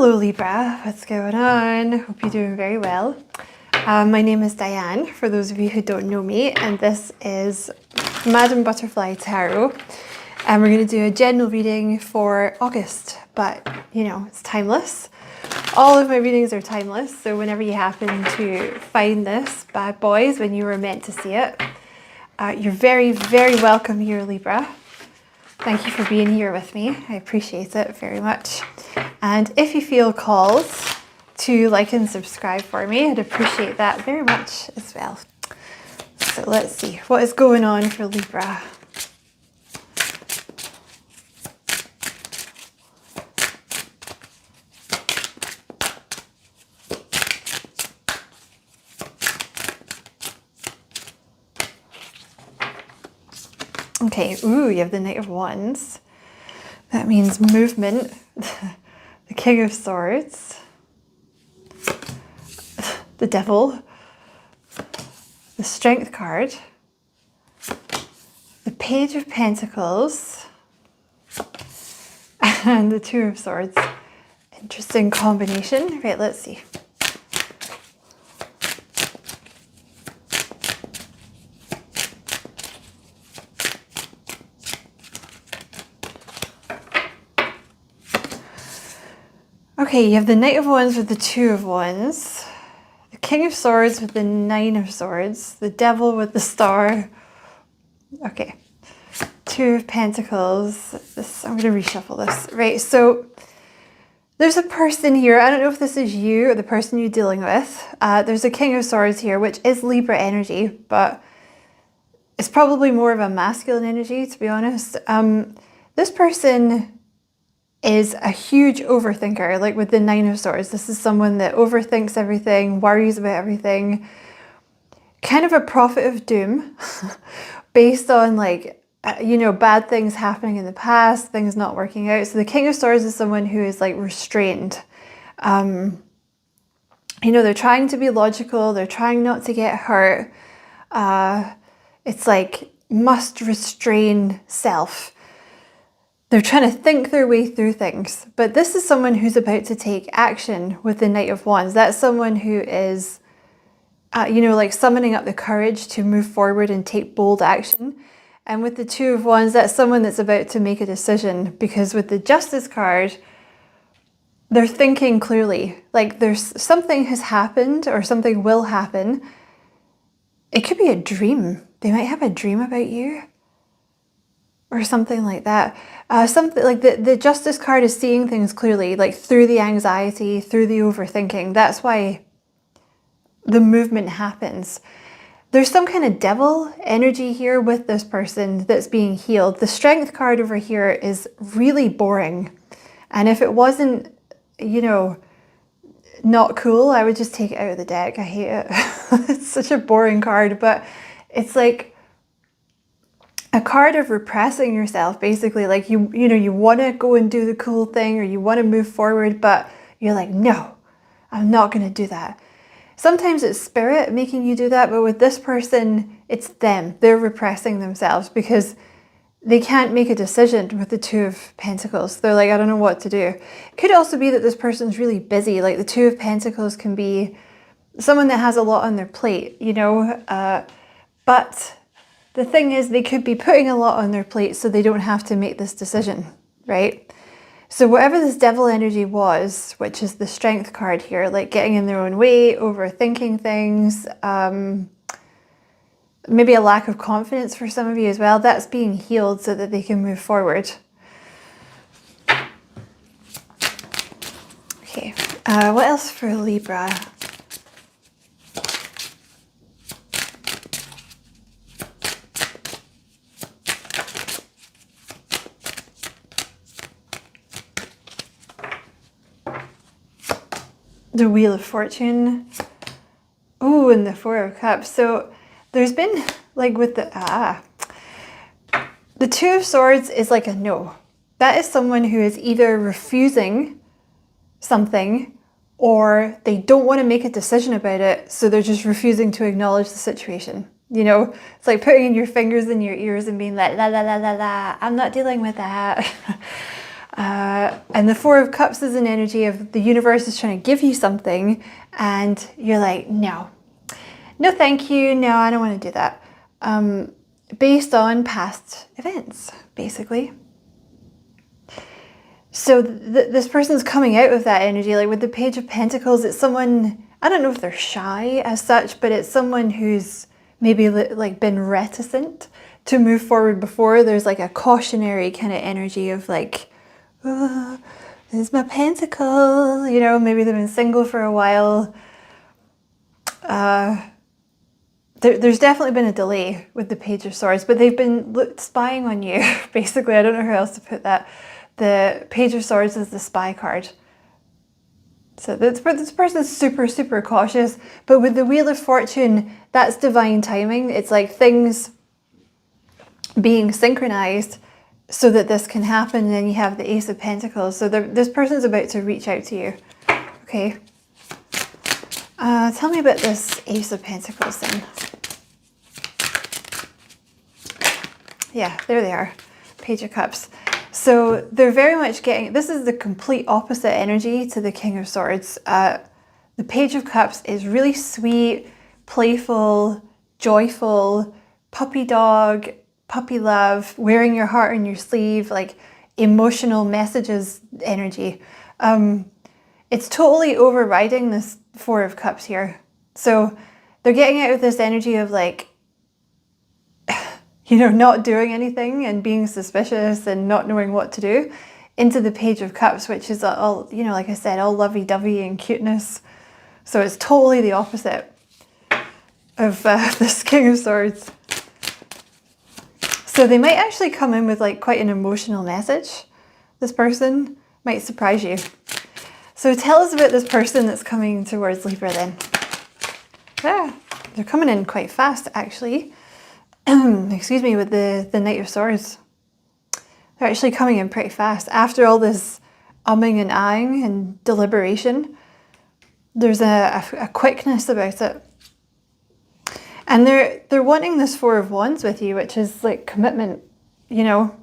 Hello Libra, what's going on? Hope you're doing very well. My name is Diane, for those of you who don't know me, and this is Madam Butterfly Tarot. And we're going to do a general reading for August, but you know, it's timeless. All of my readings are timeless, so whenever you happen to find this, bad boys, when you were meant to see it, you're very, very welcome here, Libra. Thank you for being here with me. I appreciate it very much. And if you feel called to like and subscribe for me, I'd appreciate that very much as well. So let's see what is going on for Libra. Okay, ooh, you have the Knight of Wands. That means movement. The King of Swords. The Devil. The Strength card. The Page of Pentacles. And the Two of Swords. Interesting combination. Right, let's see. Okay, you have the Knight of Wands with the Two of Wands, the King of Swords with the Nine of Swords, the Devil with the Star. Okay, Two of Pentacles. I'm going to reshuffle this. Right, so there's a person here. I don't know if this is you or the person you're dealing with. There's a King of Swords here, which is Libra energy, but it's probably more of a masculine energy, to be honest. This person is a huge overthinker, like with the Nine of Swords. This is someone that overthinks everything, worries about everything, kind of a prophet of doom based on like, you know, bad things happening in the past, things not working out. So the King of Swords is someone who is like restrained. You know, they're trying to be logical, they're trying not to get hurt. It's like must restrain self. They're trying to think their way through things. But this is someone who's about to take action with the Knight of Wands. That's someone who is, you know, like summoning up the courage to move forward and take bold action. And with the Two of Wands, that's someone that's about to make a decision. Because with the Justice card, they're thinking clearly. Like there's something has happened or something will happen. It could be a dream. They might have a dream about you. Or something like that. Something like the Justice card is seeing things clearly, like through the anxiety, through the overthinking. That's why the movement happens. There's some kind of devil energy here with this person that's being healed. The Strength card over here is really boring. And if it wasn't, you know, not cool, I would just take it out of the deck. I hate it. It's such a boring card, but it's like a card of repressing yourself, basically. Like you know, you want to go and do the cool thing or you want to move forward, but you're like, no, I'm not going to do that. Sometimes it's spirit making you do that, but with this person, it's them. They're repressing themselves because they can't make a decision with the Two of Pentacles. They're like, I don't know what to do. It could also be that this person's really busy. Like the Two of Pentacles can be someone that has a lot on their plate, you know, but the thing is, they could be putting a lot on their plate so they don't have to make this decision, right? So whatever this devil energy was, which is the Strength card here, like getting in their own way, overthinking things, maybe a lack of confidence for some of you as well, that's being healed so that they can move forward. Okay, what else for Libra? The Wheel of Fortune. Oh, and the Four of Cups. So there's been like with the Two of Swords is like a no. That is someone who is either refusing something or they don't want to make a decision about it. So they're just refusing to acknowledge the situation. You know, it's like putting your fingers in your ears and being like, la, la, la, la, la, I'm not dealing with that. And the Four of Cups is an energy of the universe is trying to give you something and you're like, no, no thank you, no, I don't want to do that. Based on past events, basically. So this person's coming out of that energy, like with the Page of Pentacles, it's someone, I don't know if they're shy as such, but it's someone who's maybe like been reticent to move forward before. There's like a cautionary kind of energy of like, oh, this is my pentacle, you know, maybe they've been single for a while. There's definitely been a delay with the Page of Swords, but they've been spying on you, basically. I don't know how else to put that. The Page of Swords is the spy card. So this person's super, super cautious. But with the Wheel of Fortune, that's divine timing. It's like things being synchronized so that this can happen. And then you have the Ace of Pentacles. So this person's about to reach out to you. Okay. Tell me about this Ace of Pentacles then. Yeah, there they are. Page of Cups. So they're very much getting, this is the complete opposite energy to the King of Swords. The Page of Cups is really sweet, playful, joyful, puppy dog, puppy love, wearing your heart on your sleeve, like emotional messages energy. It's totally overriding this Four of Cups here. So they're getting out of this energy of like, you know, not doing anything and being suspicious and not knowing what to do, into the Page of Cups, which is all, you know, like I said, all lovey-dovey and cuteness. So it's totally the opposite of this King of Swords. So they might actually come in with like quite an emotional message. This person might surprise you. So tell us about this person that's coming towards Libra then. Yeah, they're coming in quite fast actually. Excuse me, with the Knight of Swords. They're actually coming in pretty fast. After all this umming and ahhing and deliberation, there's a quickness about it. And they're wanting this Four of Wands with you, which is like commitment, you know.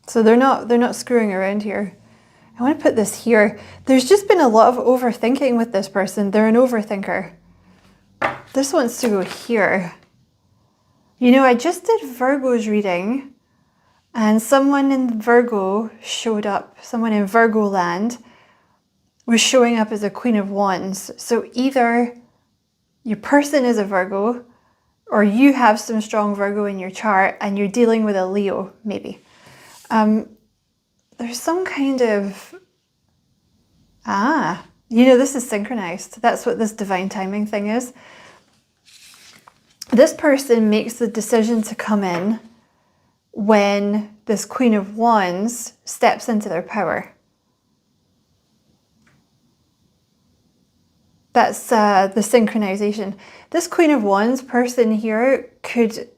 So they're not screwing around here. I want to put this here. There's just been a lot of overthinking with this person. They're an overthinker. This wants to go here. You know, I just did Virgo's reading and someone in Virgo showed up. Someone in Virgo land was showing up as a Queen of Wands. So either your person is a Virgo or you have some strong Virgo in your chart and you're dealing with a Leo, maybe. There's some kind of, you know, this is synchronized. That's what this divine timing thing is. This person makes the decision to come in when this Queen of Wands steps into their power. That's the synchronization. This Queen of Wands person here could,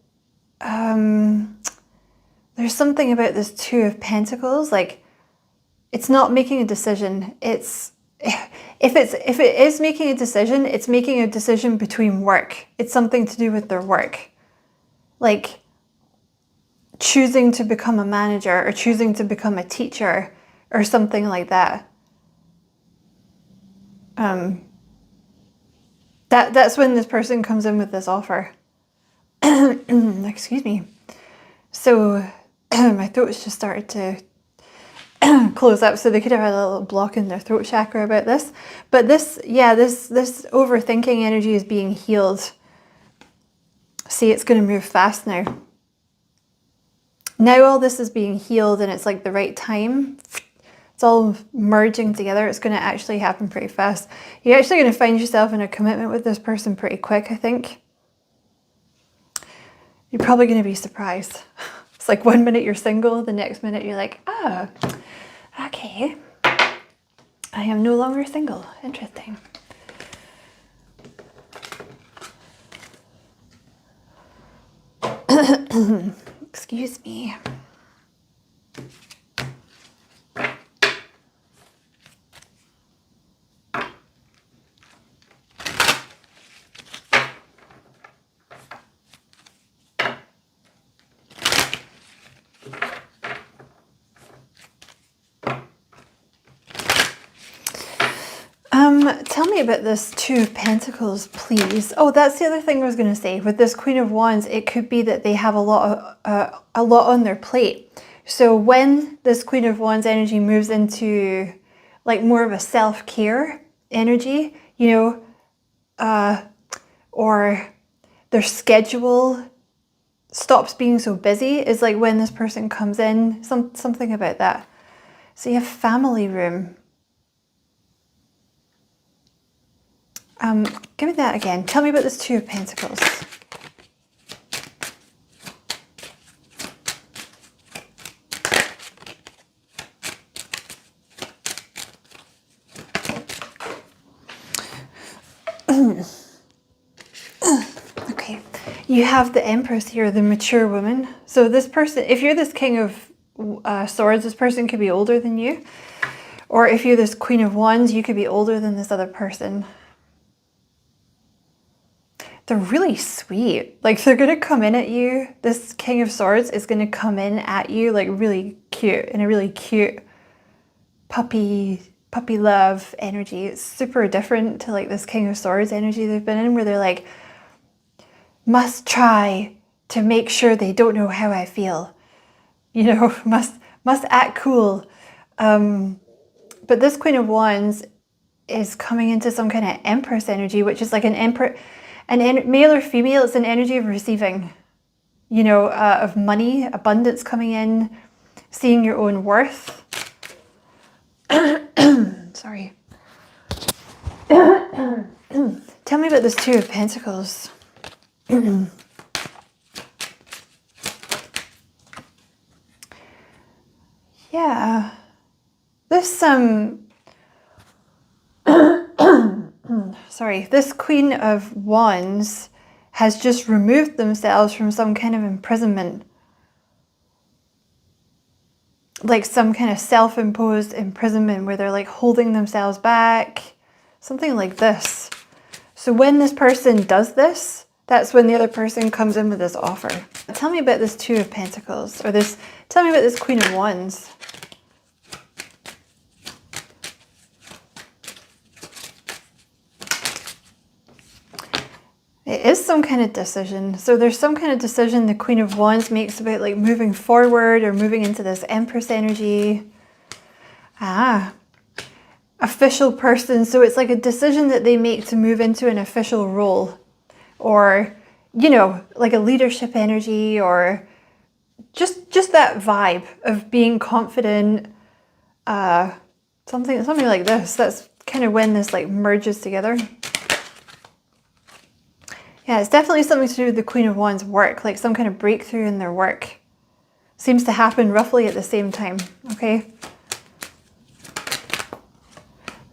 there's something about this Two of Pentacles, like it's not making a decision. If it is making a decision, it's making a decision between work. It's something to do with their work. Like choosing to become a manager or choosing to become a teacher or something like that. That's when this person comes in with this offer. Excuse me. So my throat's just started to close up, so they could have had a little block in their throat chakra about this. But this, yeah, this overthinking energy is being healed. See, it's going to move fast now. Now all this is being healed and it's like the right time. It's all merging together. It's going to actually happen pretty fast. You're actually going to find yourself in a commitment with this person pretty quick, I think. You're probably going to be surprised. It's like 1 minute you're single, the next minute you're like, oh, okay, I am no longer single. Interesting. Excuse me. Tell me about this Two of Pentacles, please. Oh, that's the other thing I was going to say. With this Queen of Wands, it could be that they have a lot on their plate. So when this Queen of Wands energy moves into like more of a self-care energy, you know, or their schedule stops being so busy, is like when this person comes in, something about that. So you have family room. Give me that again. Tell me about this Two of Pentacles. Okay, you have the Empress here, the mature woman. So this person, if you're this King of Swords, this person could be older than you. Or if you're this Queen of Wands, you could be older than this other person. They're really sweet. Like, they're going to come in at you. This King of Swords is going to come in at you like really cute, in a really cute puppy love energy. It's super different to like this King of Swords energy they've been in, where they're like, must try to make sure they don't know how I feel. You know, must act cool. But this Queen of Wands is coming into some kind of Empress energy, which is like an emperor. Male or female, it's an energy of receiving, you know, of money, abundance coming in, seeing your own worth. Sorry. Tell me about this Two of Pentacles. Yeah. This, sorry, this Queen of Wands has just removed themselves from some kind of imprisonment. Like some kind of self-imposed imprisonment where they're like holding themselves back. Something like this. So when this person does this, that's when the other person comes in with this offer. Tell me about this Two of Pentacles, or this, tell me about this Queen of Wands. It is some kind of decision. So there's some kind of decision the Queen of Wands makes about like moving forward or moving into this Empress energy. Official person. So it's like a decision that they make to move into an official role, or, you know, like a leadership energy, or just that vibe of being confident. Something like this. That's kind of when this like merges together. Yeah, it's definitely something to do with the Queen of Wands' work, like some kind of breakthrough in their work. Seems to happen roughly at the same time, okay?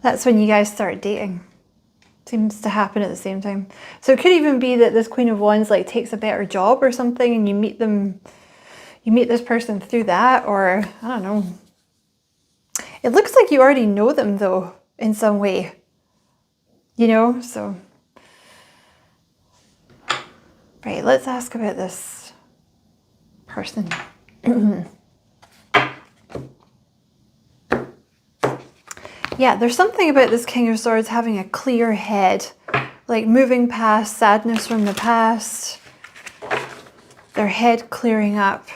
That's when you guys start dating. Seems to happen at the same time. So it could even be that this Queen of Wands like takes a better job or something, and you meet this person through that, or I don't know. It looks like you already know them though, in some way. You know, so... Right, let's ask about this person. Yeah, there's something about this King of Swords having a clear head, like moving past sadness from the past, their head clearing up.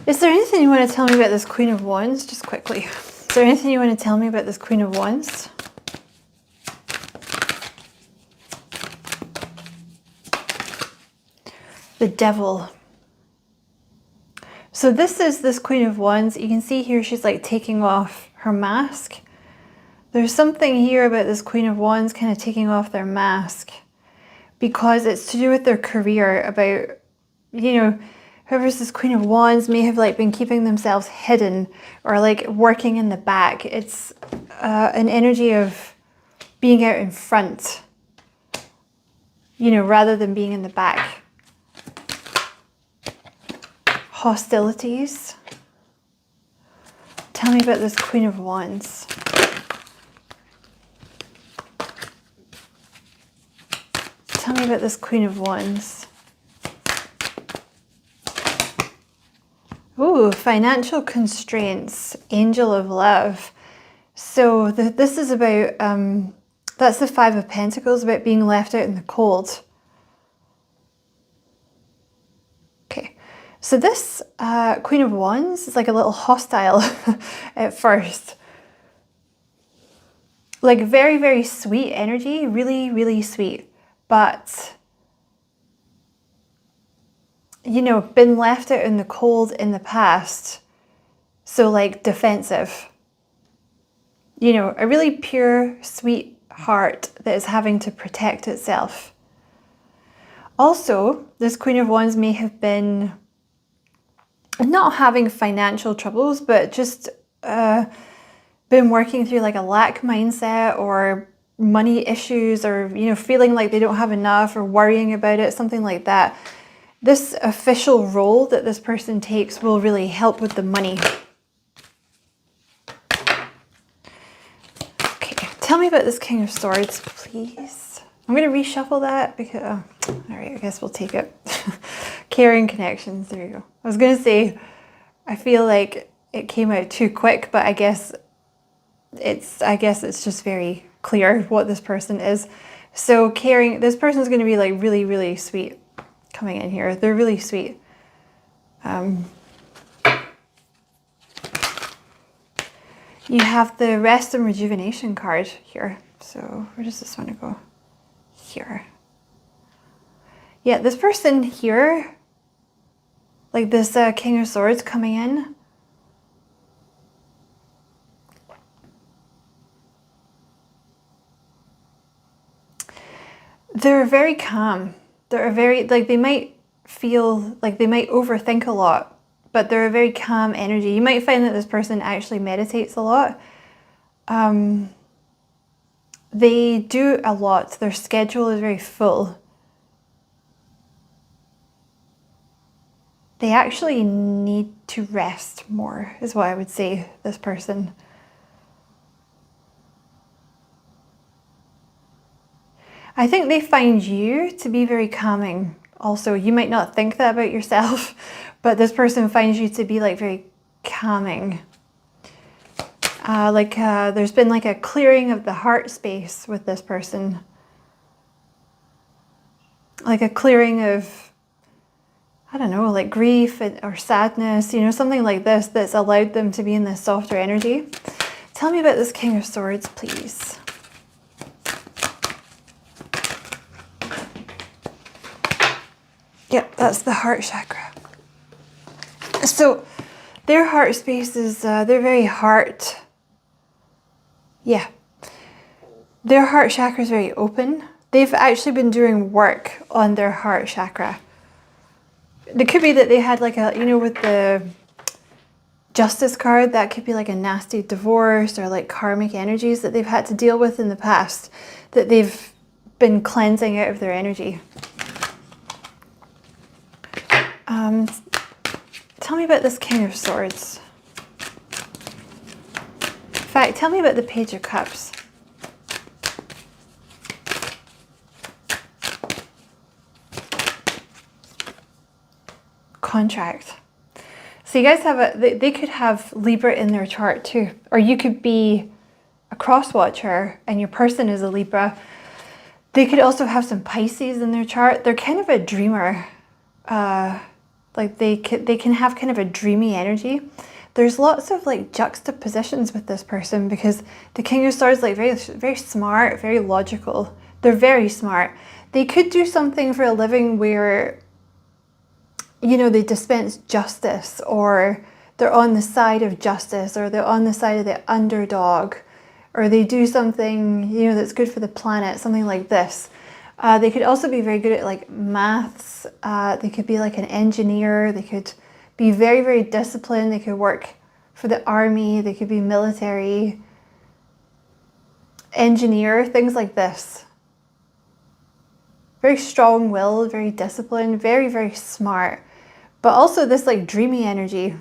Is there anything you want to tell me about this Queen of Wands, just quickly? Is there anything you want to tell me about this Queen of Wands? The Devil. So this is this Queen of Wands. You can see here she's like taking off her mask. There's something here about this Queen of Wands kind of taking off their mask, because it's to do with their career, about, you know, whoever's this Queen of Wands may have like been keeping themselves hidden or like working in the back. It's an energy of being out in front, you know, rather than being in the back. Hostilities. Tell me about this Queen of Wands. Tell me about this Queen of Wands. Ooh, financial constraints, Angel of Love. So this is about, that's the Five of Pentacles, about being left out in the cold. Okay, so this Queen of Wands is like a little hostile at first. Like very, very sweet energy, really, really sweet. But, you know, been left out in the cold in the past. So like defensive. You know, a really pure, sweet heart that is having to protect itself. Also, this Queen of Wands may have been not having financial troubles, but just been working through like a lack mindset or money issues, or, you know, feeling like they don't have enough or worrying about it, something like that. This official role that this person takes will really help with the money. Okay, tell me about this King of Swords, please. I'm going to reshuffle that because, all right, I guess we'll take it. Caring connections, there you go. I was going to say, I feel like it came out too quick, but I guess it's just very clear what this person is. So caring, this person's going to be like really, really sweet coming in here. They're really sweet. You have the Rest and Rejuvenation card here. So where does this one go? Here. Yeah, this person here, like this King of Swords coming in, they're very calm. They're a very, like, they might feel like they might overthink a lot, but they're a very calm energy. You might find that this person actually meditates a lot. They do a lot. Their schedule is very full. They actually need to rest more, is what I would say, this person. I think they find you to be very calming. Also, you might not think that about yourself, but this person finds you to be like very calming. There's been like a clearing of the heart space with this person. Like a clearing of, I don't know, like grief or sadness, you know, something like this that's allowed them to be in this softer energy. Tell me about this King of Swords, please. Yep, that's the heart chakra. So their heart space is, they're very heart, yeah. Their heart chakra is very open. They've actually been doing work on their heart chakra. It could be that they had like a, you know, with the Justice card, that could be like a nasty divorce or like karmic energies that they've had to deal with in the past, that they've been cleansing out of their energy. Tell me about this King of Swords. In fact, tell me about the Page of Cups. Contract. So you guys have they could have Libra in their chart too. Or you could be a cross watcher and your person is a Libra. They could also have some Pisces in their chart. They're kind of a dreamer. Like they can have kind of a dreamy energy. There's lots of like juxtapositions with this person because the King of Swords, like very, very smart, very logical. They're very smart. They could do something for a living where, you know, they dispense justice, or they're on the side of justice, or they're on the side of the underdog, or they do something, you know, that's good for the planet, something like this. They could also be very good at like maths. They could be like an engineer. They could be very, very disciplined. They could work for the army. They could be military, engineer, things like this. Very strong-willed, very disciplined, very, very smart. But also this like dreamy energy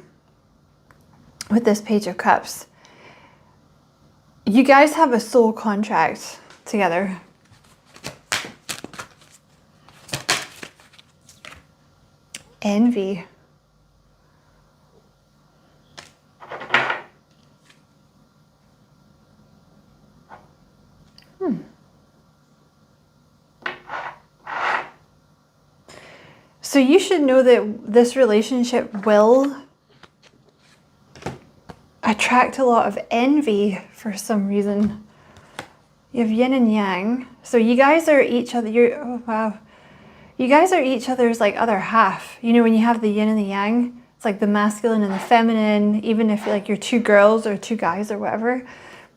with this Page of Cups. You guys have a soul contract together. Envy. So you should know that this relationship will attract a lot of envy for some reason. You have yin and yang. So you guys are each other. Oh wow. You guys are each other's like other half. You know, when you have the yin and the yang, it's like the masculine and the feminine, even if like you're two girls or two guys or whatever,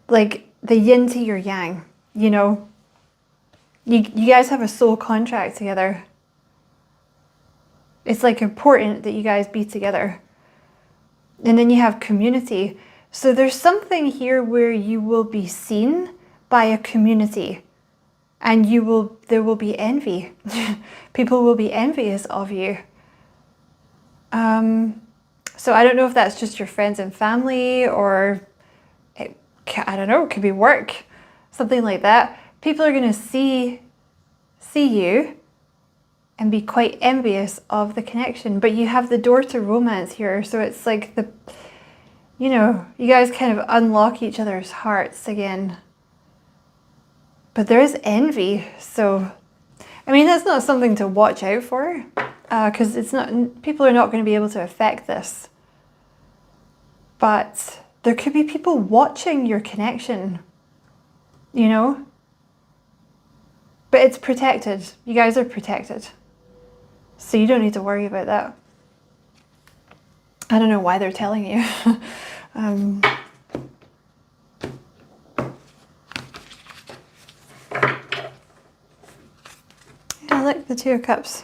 like the yin to your yang, you know. You guys have a soul contract together. It's like important that you guys be together. And then you have community. So there's something here where you will be seen by a community, and there will be envy. People will be envious of you. So I don't know if that's just your friends and family, or I don't know, it could be work, something like that. People are going to see you and be quite envious of the connection. But you have the door to romance here, so it's like you know, you guys kind of unlock each other's hearts again. But there is envy, so I mean, that's not something to watch out for, because people are not going to be able to affect this. But there could be people watching your connection, you know? But it's protected. You guys are protected. So you don't need to worry about that. I don't know why they're telling you. Yeah, look, the Two of Cups.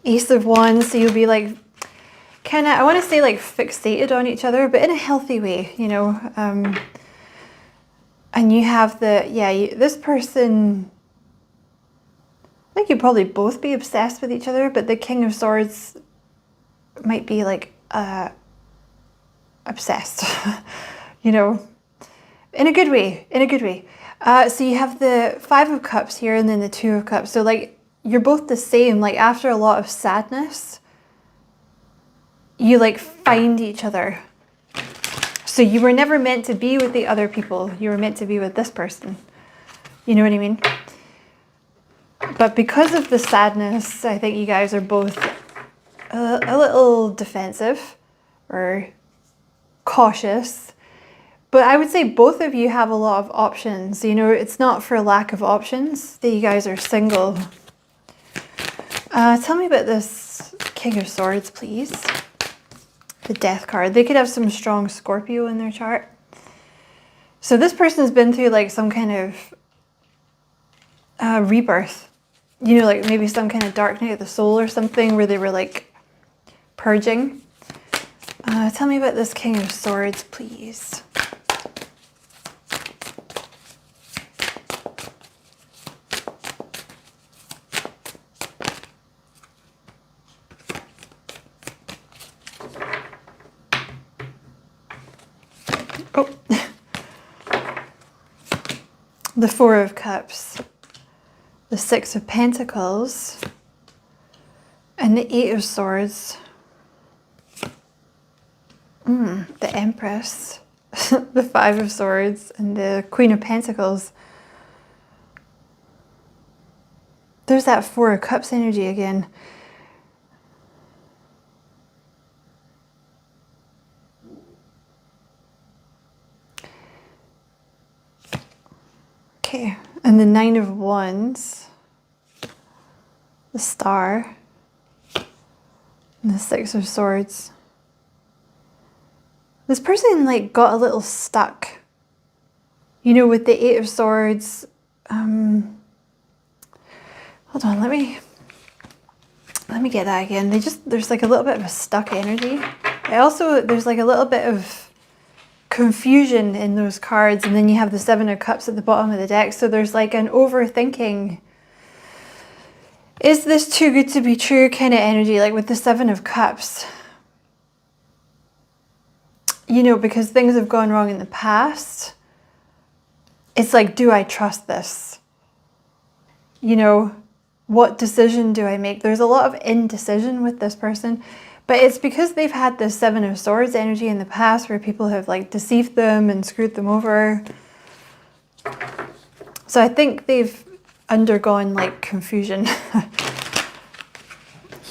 Ace of Wands, so you'll be like, kind of, I want to say like fixated on each other, but in a healthy way, you know. And you have this person, I think you'd probably both be obsessed with each other, but the King of Swords might be like obsessed, you know, in a good way, so you have the Five of Cups here and then the Two of Cups. So like you're both the same, like after a lot of sadness, you like find each other. So you were never meant to be with the other people. You were meant to be with this person. You know what I mean? But because of the sadness, I think you guys are both a little defensive or cautious. But I would say both of you have a lot of options. You know, it's not for lack of options that you guys are single. Tell me about this King of Swords, please. The Death card. They could have some strong Scorpio in their chart. So this person's been through like some kind of rebirth. You know, like maybe some kind of dark night of the soul or something where they were like purging. Tell me about this King of Swords, please. Oh, the Four of Cups, the Six of Pentacles, and the Eight of Swords. The Empress, the Five of Swords, and the Queen of Pentacles. There's that Four of Cups energy again. Okay, and the Nine of Wands, the Star, and the Six of Swords. This person like got a little stuck, you know, with the Eight of Swords. Hold on, let me get that again. There's like a little bit of a stuck energy. There's like a little bit of confusion in those cards, and then you have the Seven of Cups at the bottom of the deck. So there's like an overthinking. Is this too good to be true kind of energy, like with the Seven of Cups? You know, because things have gone wrong in the past. It's like, do I trust this? You know, what decision do I make? There's a lot of indecision with this person, but it's because they've had this Seven of Swords energy in the past where people have like deceived them and screwed them over. So I think they've undergone like confusion.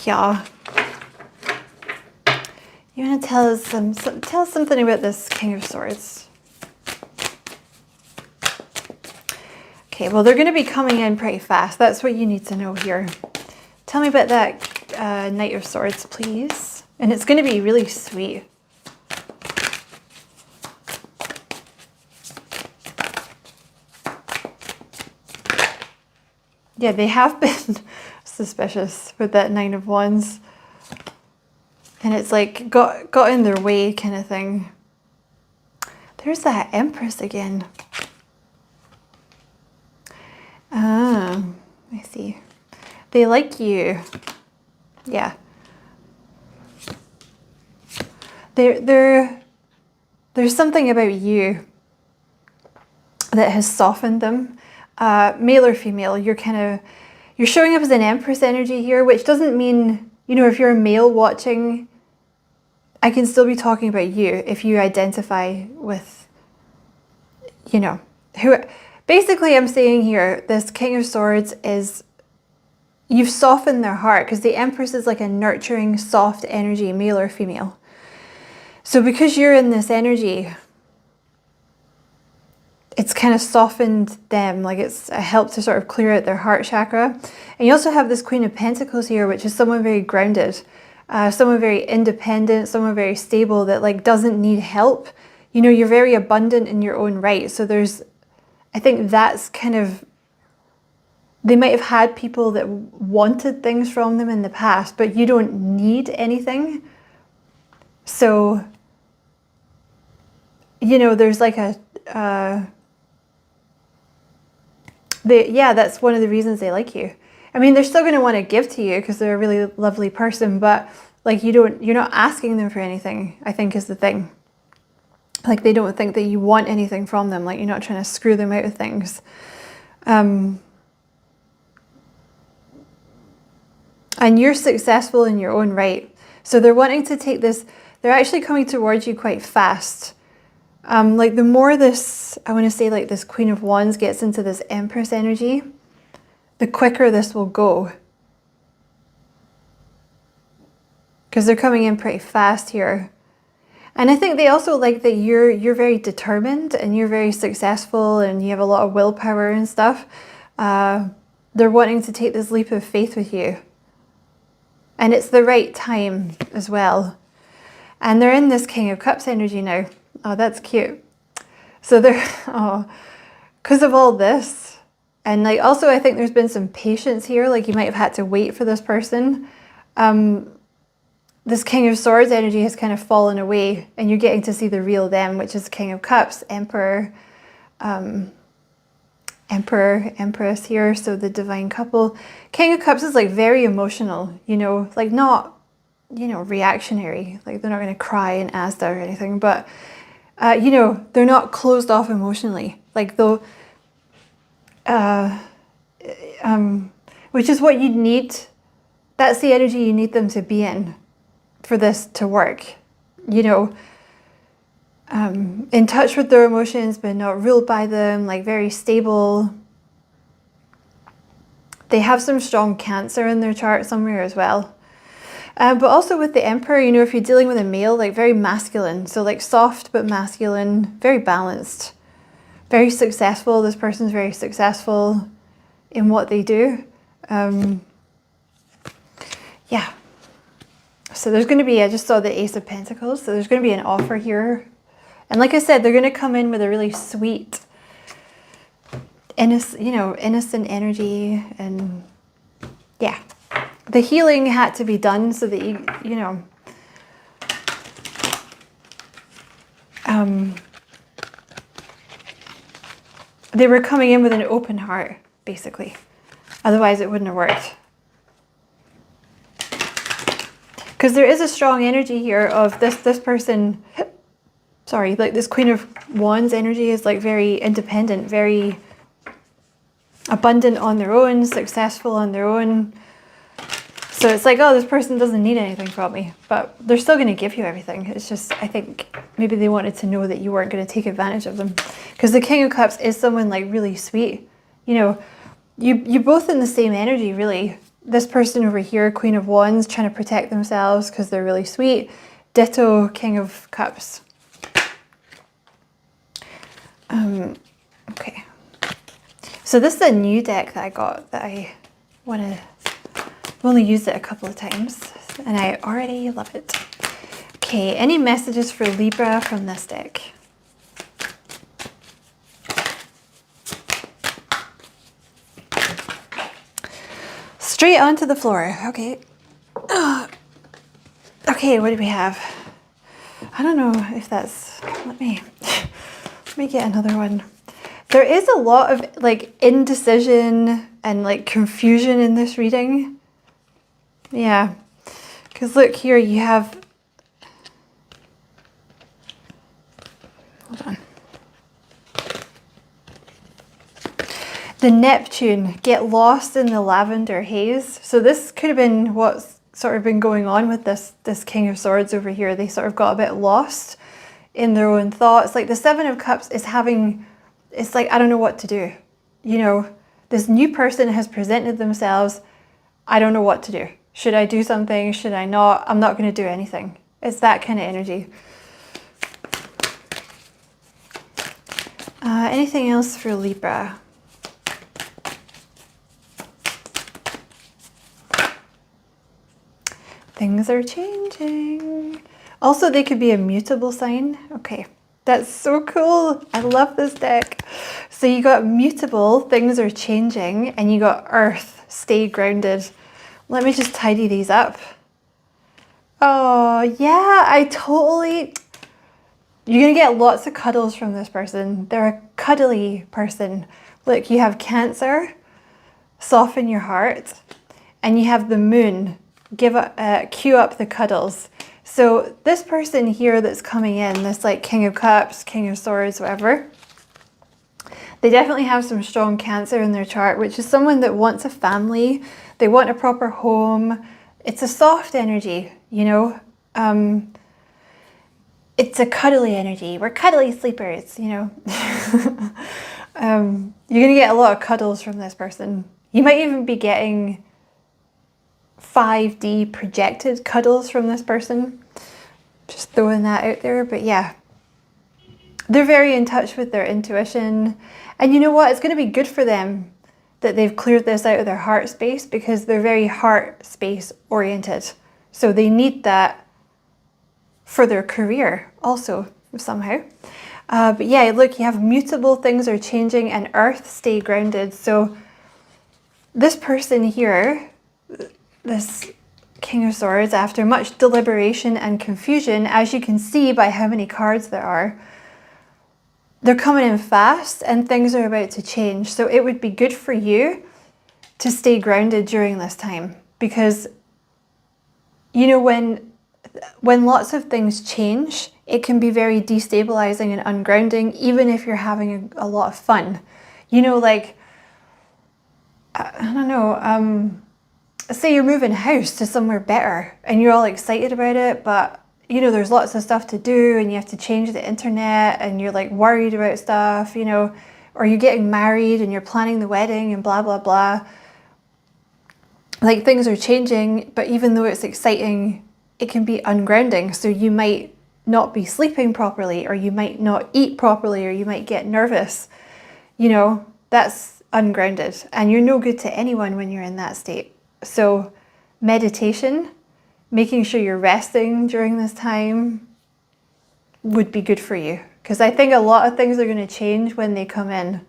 Yeah. You want to tell us something about this King of Swords? Okay, well, they're going to be coming in pretty fast. That's what you need to know here. Tell me about that Knight of Swords, please. And it's going to be really sweet. Yeah, they have been suspicious with that Nine of Wands. And it's like got in their way kind of thing. There's that Empress again. Ah, I see. They like you. Yeah. There's something about you that has softened them. Male or female, you're showing up as an Empress energy here, which doesn't mean, you know, if you're a male watching, I can still be talking about you if you identify with, you know, who. Basically, I'm saying here, this King of Swords is, you've softened their heart, because the Empress is like a nurturing, soft energy, male or female. So because you're in this energy, it's kind of softened them, like it's helped to sort of clear out their heart chakra. And you also have this Queen of Pentacles here, which is someone very grounded, someone very independent, someone very stable that like doesn't need help. You know, you're very abundant in your own right. So I think that's kind of, they might have had people that wanted things from them in the past, but you don't need anything. So, you know, there's like that's one of the reasons they like you. I mean, they're still going to want to give to you because they're a really lovely person, but like you're not asking them for anything, I think is the thing. Like they don't think that you want anything from them, like you're not trying to screw them out of things. And you're successful in your own right. So they're wanting to take this, they're actually coming towards you quite fast. Like the more this, I want to say like this Queen of Wands gets into this Empress energy, the quicker this will go. Because they're coming in pretty fast here. And I think they also like that you're very determined and you're very successful and you have a lot of willpower and stuff. They're wanting to take this leap of faith with you. And it's the right time as well. And they're in this King of Cups energy now. Oh, that's cute. So they're, because of all this. And like also I think there's been some patience here. Like you might have had to wait for this person. This King of Swords energy has kind of fallen away and you're getting to see the real them, which is King of Cups, Emperor, Empress here, so the divine couple. King of Cups is like very emotional, you know, like not, you know, reactionary, like they're not going to cry in Asda or anything, but, you know, they're not closed off emotionally, like though, which is what you need, that's the energy you need them to be in for this to work, you know, in touch with their emotions but not ruled by them, like very stable. They have some strong Cancer in their chart somewhere as well. But also with the Emperor, you know, if you're dealing with a male, like very masculine, so like soft but masculine, very balanced, very successful. This person's very successful in what they do. Yeah. So there's going to be, I just saw the Ace of Pentacles, so there's going to be an offer here. And like I said, they're going to come in with a really sweet, innocent energy. And yeah, the healing had to be done so that you know, they were coming in with an open heart, basically. Otherwise it wouldn't have worked. Because there is a strong energy here of this person, sorry, like this Queen of Wands energy is like very independent, very abundant on their own, successful on their own. So it's like, oh, this person doesn't need anything from me, but they're still going to give you everything. It's just, I think maybe they wanted to know that you weren't going to take advantage of them. Because the King of Cups is someone like really sweet. You know, you're both in the same energy, really. This person over here, Queen of Wands, trying to protect themselves because they're really sweet. Ditto, King of Cups. Okay. So this is a new deck that I got that I want to... I've only used it a couple of times and I already love it. Okay, any messages for Libra from this deck? Straight onto the floor. Okay. Okay, what do we have? I don't know if that's... let me get another one. There is a lot of like indecision and like confusion in this reading. Yeah, because look here, you have, hold on. The Neptune, get lost in the lavender haze. So this could have been what's sort of been going on with this King of Swords over here. They sort of got a bit lost in their own thoughts. Like the Seven of Cups is having, it's like, I don't know what to do. You know, this new person has presented themselves. I don't know what to do. Should I do something? Should I not? I'm not going to do anything. It's that kind of energy. Anything else for Libra? Things are changing. Also, they could be a mutable sign. Okay, that's so cool. I love this deck. So you got mutable, things are changing, and you got earth, stay grounded. Let me just tidy these up. Oh, yeah, I totally... You're going to get lots of cuddles from this person. They're a cuddly person. Look, you have Cancer, soften your heart, and you have the Moon, cue up the cuddles. So this person here that's coming in, this like King of Cups, King of Swords, whatever, they definitely have some strong Cancer in their chart, which is someone that wants a family. They want a proper home. It's a soft energy, you know. It's a cuddly energy. We're cuddly sleepers, you know. You're going to get a lot of cuddles from this person. You might even be getting 5D projected cuddles from this person. Just throwing that out there. But yeah, they're very in touch with their intuition. And you know what? It's going to be good for them that they've cleared this out of their heart space, because they're very heart space oriented. So they need that for their career also somehow. But yeah, look, you have mutable, things are changing, and earth, stay grounded. So this person here, this King of Swords, after much deliberation and confusion, as you can see by how many cards there are, they're coming in fast and things are about to change. So it would be good for you to stay grounded during this time, because, you know, when lots of things change, it can be very destabilizing and ungrounding, even if you're having a lot of fun. You know, like, I don't know, say you're moving house to somewhere better and you're all excited about it, but you know, there's lots of stuff to do and you have to change the internet and you're like worried about stuff, you know, or you're getting married and you're planning the wedding and blah, blah, blah. Like, things are changing, but even though it's exciting, it can be ungrounding. So you might not be sleeping properly, or you might not eat properly, or you might get nervous. You know, that's ungrounded, and you're no good to anyone when you're in that state. So meditation, making sure you're resting during this time would be good for you, because I think a lot of things are going to change when they come in.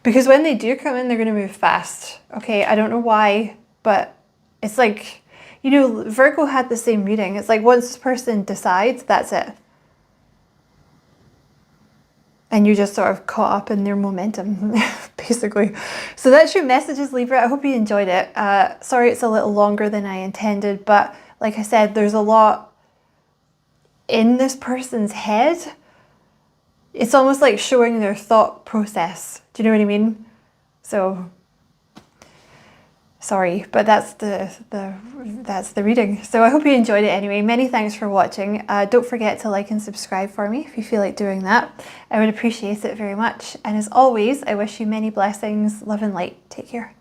Because when they do come in, they're going to move fast. Okay, I don't know why but it's like, you know, Virgo had the same reading. It's like once this person decides, that's it. And you just sort of caught up in their momentum, basically. So that's your messages, Libra. I hope you enjoyed it. Sorry it's a little longer than I intended, but like I said, there's a lot in this person's head. It's almost like showing their thought process. Do you know what I mean? So sorry, but that's the reading. So I hope you enjoyed it anyway. Many thanks for watching. Don't forget to like and subscribe for me if you feel like doing that. I would appreciate it very much. And as always, I wish you many blessings, love and light. Take care.